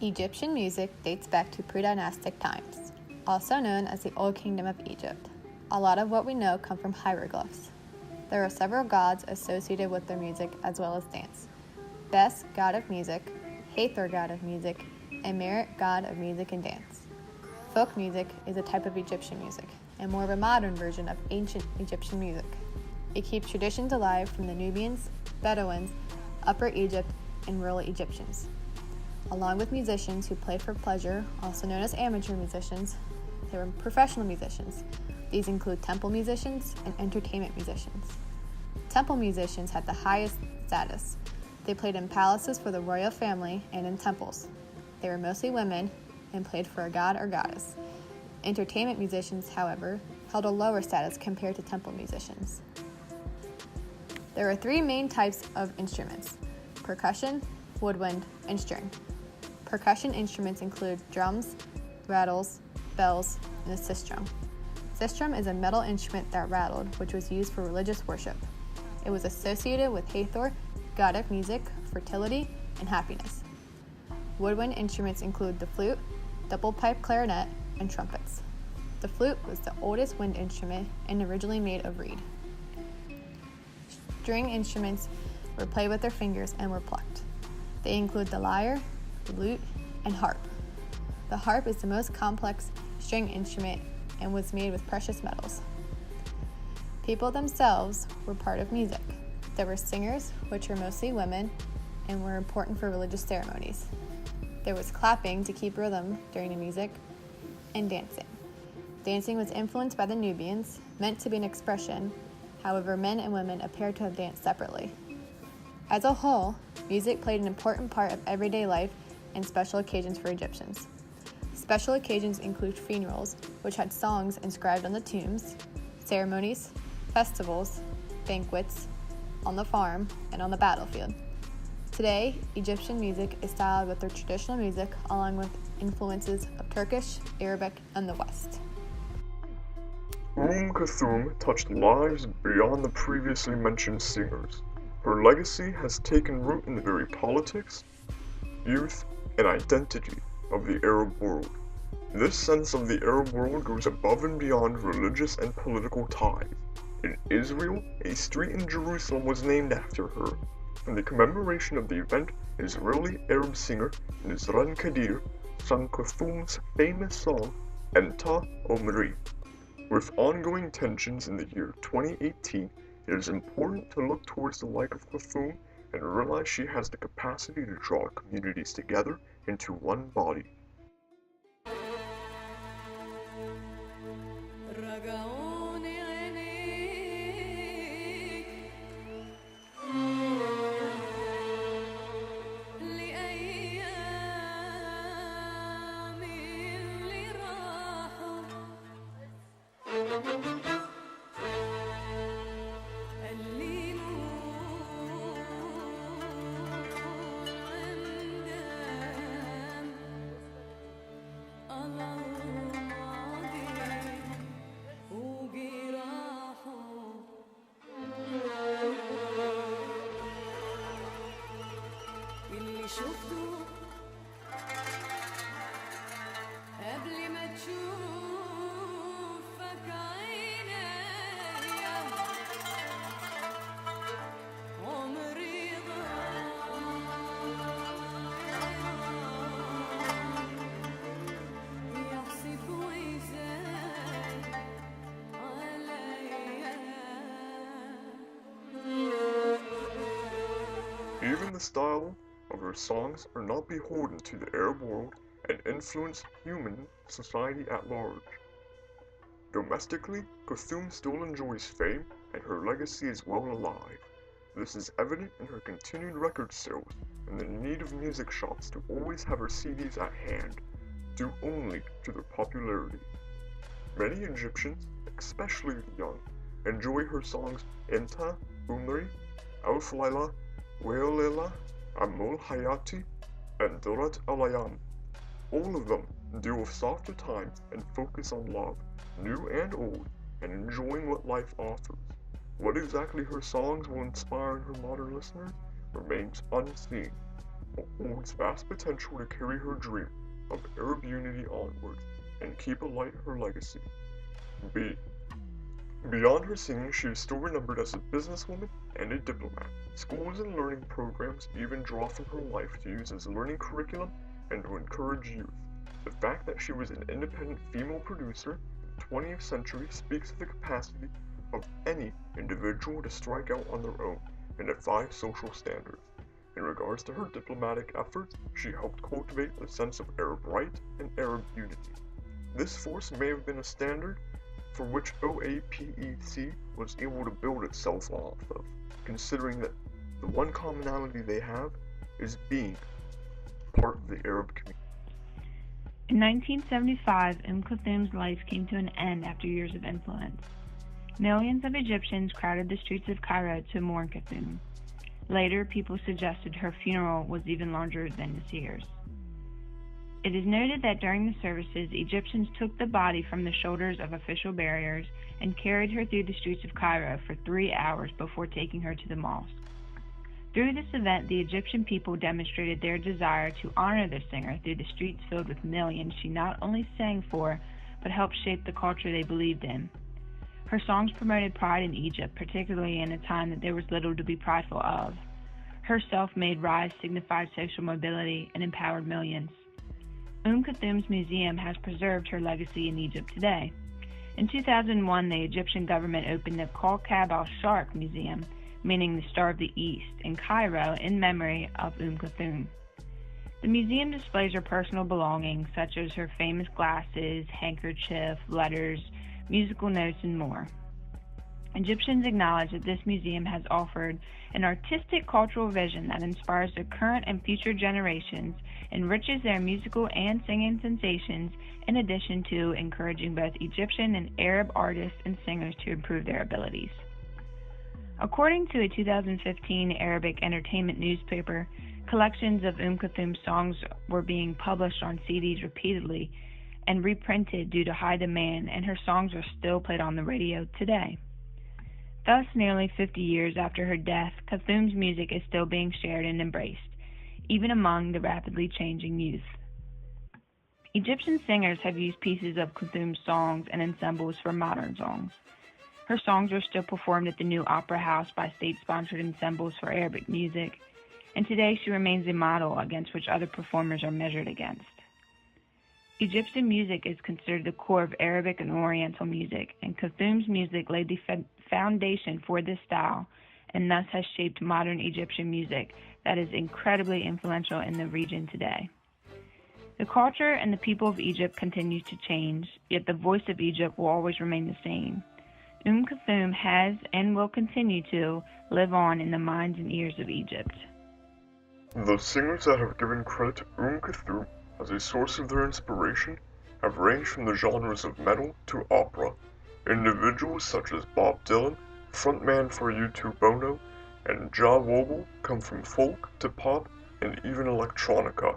Egyptian music dates back to pre-dynastic times, also known as the Old Kingdom of Egypt. A lot of what we know come from hieroglyphs. There are several gods associated with their music as well as dance. Bes, god of music, Hathor, god of music, and Merit, god of music and dance. Folk music is a type of Egyptian music, and more of a modern version of ancient Egyptian music. It keeps traditions alive from the Nubians, Bedouins, Upper Egypt, and rural Egyptians. Along with musicians who play for pleasure, also known as amateur musicians, there were professional musicians. These include temple musicians and entertainment musicians. Temple musicians had the highest status. They played in palaces for the royal family and in temples. They were mostly women and played for a god or goddess. Entertainment musicians, however, held a lower status compared to temple musicians. There are three main types of instruments: percussion, woodwind, and string. Percussion instruments include drums, rattles, bells, and a sistrum. Sistrum is a metal instrument that rattled, which was used for religious worship. It was associated with Hathor, god of music, fertility, and happiness. Woodwind instruments include the flute, double pipe clarinet, and trumpets. The flute was the oldest wind instrument and originally made of reed. String instruments were played with their fingers and were plucked. They include the lyre, the lute, and harp. The harp is the most complex string instrument and was made with precious metals. People themselves were part of music. There were singers, which were mostly women, and were important for religious ceremonies. There was clapping to keep rhythm during the music, and dancing. Dancing was influenced by the Nubians, meant to be an expression. However, men and women appear to have danced separately. As a whole, music played an important part of everyday life and special occasions for Egyptians. Special occasions include funerals, which had songs inscribed on the tombs, ceremonies, festivals, banquets, on the farm, and on the battlefield. Today, Egyptian music is styled with their traditional music along with influences of Turkish, Arabic, and the West. Kulthum touched lives beyond the previously mentioned singers. Her legacy has taken root in the very politics, youth, and identity of the Arab world. This sense of the Arab world goes above and beyond religious and political ties. In Israel, a street in Jerusalem was named after her. In the commemoration of the event, Israeli Arab singer Nizran Kadir sang Kulthum's famous song Enta Omri. With ongoing tensions in the year 2018, it is important to look towards the light of Kulthum and realize she has the capacity to draw communities together into one body. Even the style of her songs are not beholden to the Arab world and influence human society at large. Domestically, Kulthum still enjoys fame and her legacy is well alive. This is evident in her continued record sales and the need of music shops to always have her CDs at hand, due only to their popularity. Many Egyptians, especially the young, enjoy her songs Enta, Umri, Alf Laila, Wailila, Amul Hayati, and Durat Alayam. All of them deal with softer times and focus on love, new and old, and enjoying what life offers. What exactly her songs will inspire in her modern listeners remains unseen. but holds vast potential to carry her dream of Arab unity onwards and keep alight her legacy. B. Beyond her singing, she is still remembered as a businesswoman and a diplomat. Schools and learning programs even draw from her life to use as learning curriculum and to encourage youth. The fact that she was an independent female producer in the 20th century speaks of the capacity of any individual to strike out on their own and defy social standards. In regards to her diplomatic efforts, she helped cultivate the sense of Arab right and Arab unity. This force may have been a standard for which OAPEC was able to build itself off of, considering that the one commonality they have is being part of the Arab community. In 1975, Kulthum's life came to an end after years of influence. Millions of Egyptians crowded the streets of Cairo to mourn Kulthum. Later, people suggested her funeral was even larger than the seers. It is noted that during the services, Egyptians took the body from the shoulders of official barriers and carried her through the streets of Cairo for 3 hours before taking her to the mosque. Through this event, the Egyptian people demonstrated their desire to honor the singer through the streets filled with millions she not only sang for, but helped shape the culture they believed in. Her songs promoted pride in Egypt, particularly in a time that there was little to be prideful of. Her self-made rise signified social mobility and empowered millions. Kulthum's museum has preserved her legacy in Egypt today. In 2001, the Egyptian government opened the Kawkab al-Sharq Museum, meaning the Star of the East, in Cairo in memory of Kulthum. The museum displays her personal belongings, such as her famous glasses, handkerchief, letters, musical notes, and more. Egyptians acknowledge that this museum has offered an artistic cultural vision that inspires the current and future generations, enriches their musical and singing sensations, in addition to encouraging both Egyptian and Arab artists and singers to improve their abilities. According to a 2015 Arabic entertainment newspaper, collections of Kulthum's songs were being published on CDs repeatedly and reprinted due to high demand, and her songs are still played on the radio today. Thus, nearly 50 years after her death, Kulthum's music is still being shared and embraced, even among the rapidly changing youth. Egyptian singers have used pieces of Kulthum's songs and ensembles for modern songs. Her songs are still performed at the new Opera House by state-sponsored ensembles for Arabic music, and today she remains a model against which other performers are measured against. Egyptian music is considered the core of Arabic and Oriental music, and Kulthum's music laid the foundation for this style and thus has shaped modern Egyptian music that is incredibly influential in the region today. The culture and the people of Egypt continue to change, yet the voice of Egypt will always remain the same. Kulthum has and will continue to live on in the minds and ears of Egypt. The singers that have given credit to Kulthum as a source of their inspiration have ranged from the genres of metal to opera. Individuals such as Bob Dylan, frontman for U2 Bono, and Ja Wobble come from folk to pop and even electronica.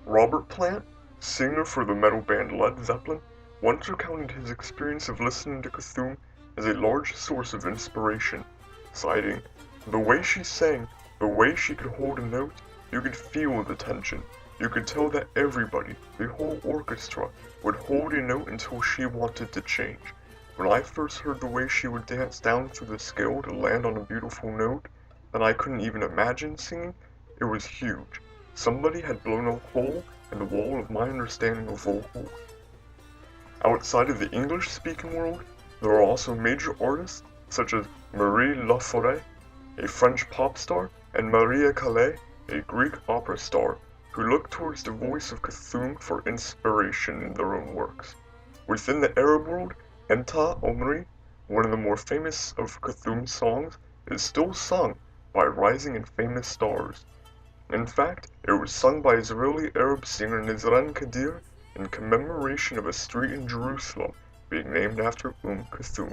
Robert Plant, singer for the metal band Led Zeppelin, once recounted his experience of listening to Kulthum as a large source of inspiration, citing, "The way she sang, the way she could hold a note, you could feel the tension. You could tell that everybody, the whole orchestra, would hold a note until she wanted to change. When I first heard the way she would dance down through the scale to land on a beautiful note that I couldn't even imagine singing, it was huge. Somebody had blown a hole in the wall of my understanding of vocals." Outside of the English-speaking world, there are also major artists such as Marie Laforêt, a French pop star, and Maria Calais, a Greek opera star, who look towards the voice of Kulthum for inspiration in their own works. Within the Arab world, Enta Omri, one of the more famous of Kulthum's songs, is still sung by rising and famous stars. In fact, it was sung by Israeli Arab singer Nizran Kadir in commemoration of a street in Jerusalem being named after Kulthum.